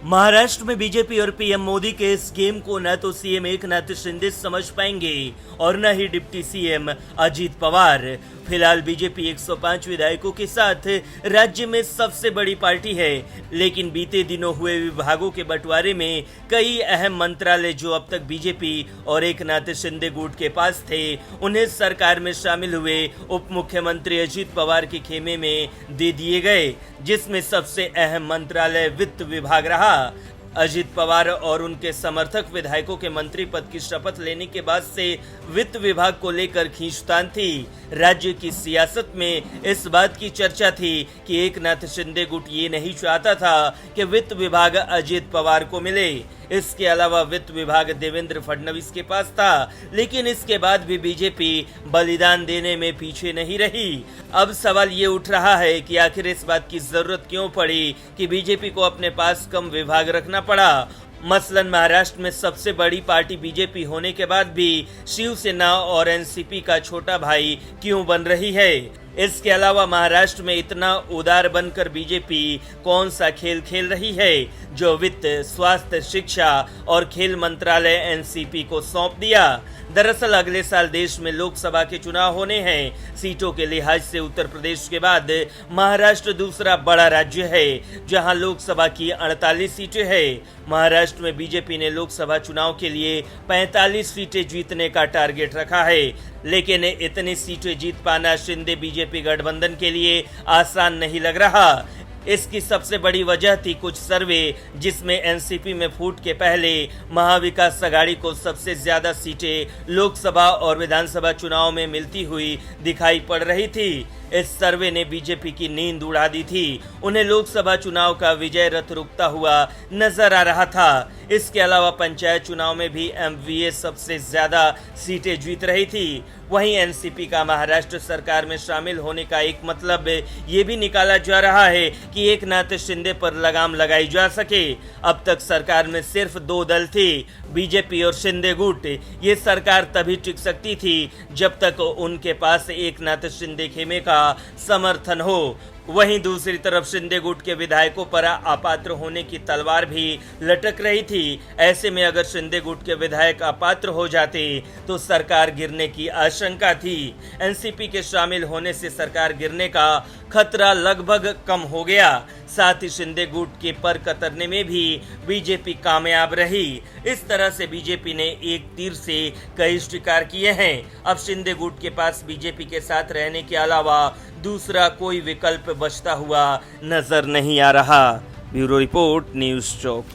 महाराष्ट्र में बीजेपी और पीएम मोदी के इस गेम को न तो सीएम एकनाथ शिंदे समझ पाएंगे और न ही डिप्टी सीएम अजीत पवार। फिलहाल बीजेपी 105 विधायकों के साथ राज्य में सबसे बड़ी पार्टी है, लेकिन बीते दिनों हुए विभागों के बंटवारे में कई अहम मंत्रालय जो अब तक बीजेपी और एकनाथ शिंदे गुट के पास थे, उन्हें सरकार में शामिल हुए उप मुख्यमंत्री अजीत पवार के खेमे में दे दिए गए, जिसमें सबसे अहम मंत्रालय वित्त विभाग रहा। अजीत पवार और उनके समर्थक विधायकों के मंत्री पद की शपथ लेने के बाद से वित्त विभाग को लेकर खींचतान थी। राज्य की सियासत में इस बात की चर्चा थी कि एकनाथ शिंदे गुट ये नहीं चाहता था कि वित्त विभाग अजीत पवार को मिले। इसके अलावा वित्त विभाग देवेंद्र फडणवीस के पास था, लेकिन इसके बाद भी बीजेपी बलिदान देने में पीछे नहीं रही। अब सवाल ये उठ रहा है कि आखिर इस बात की जरूरत क्यों पड़ी कि बीजेपी को अपने पास कम विभाग रखना पड़ा। मसलन महाराष्ट्र में सबसे बड़ी पार्टी बीजेपी होने के बाद भी शिवसेना और एनसीपी का छोटा भाई क्यों बन रही है। इसके अलावा महाराष्ट्र में इतना उदार बनकर बीजेपी कौन सा खेल खेल रही है जो वित्त, स्वास्थ्य, शिक्षा और खेल मंत्रालय एनसीपी को सौंप दिया। दरअसल अगले साल देश में लोकसभा के चुनाव होने हैं। सीटों के लिहाज से उत्तर प्रदेश के बाद महाराष्ट्र दूसरा बड़ा राज्य है, जहां लोकसभा की 48 सीटें हैं। महाराष्ट्र में बीजेपी ने लोकसभा चुनाव के लिए 45 सीटें जीतने का टारगेट रखा है, लेकिन इतनी सीटें जीत पाना शिंदे बीजेपी गठबंधन के लिए आसान नहीं लग रहा। इसकी सबसे बड़ी वजह थी कुछ सर्वे जिसमें एनसीपी में फूट के पहले महाविकास आघाड़ी को सबसे ज्यादा सीटें लोकसभा और विधानसभा चुनाव में मिलती हुई दिखाई पड़ रही थी। इस सर्वे ने बीजेपी की नींद उड़ा दी थी। उन्हें लोकसभा चुनाव का विजय रथ रुकता हुआ नजर आ रहा था। इसके अलावा पंचायत चुनाव में भी एमवीए सबसे ज्यादा सीटें जीत रही थी। वहीं एनसीपी का महाराष्ट्र सरकार में शामिल होने का एक मतलब ये भी निकाला जा रहा है कि एकनाथ शिंदे पर लगाम लगाई जा सके। अब तक सरकार में सिर्फ 2 दल थे, बीजेपी और शिंदे गुट। ये सरकार तभी टिक सकती थी जब तक उनके पास एकनाथ शिंदे खेमे का समर्थन हो। वहीं दूसरी तरफ शिंदे गुट के विधायकों पर अपात्र होने की तलवार भी लटक रही थी। ऐसे में अगर शिंदे गुट के विधायक अपात्र हो जाते तो सरकार गिरने की आशंका थी। एनसीपी के शामिल होने से सरकार गिरने का खतरा लगभग कम हो गया। साथ ही शिंदे गुट के पर कतरने में भी बीजेपी कामयाब रही। इस तरह से बीजेपी ने एक तीर से कई शिकार किए हैं। अब शिंदे गुट के पास बीजेपी के साथ रहने के अलावा दूसरा कोई विकल्प बचता हुआ नजर नहीं आ रहा। ब्यूरो रिपोर्ट, न्यूज़ चौक।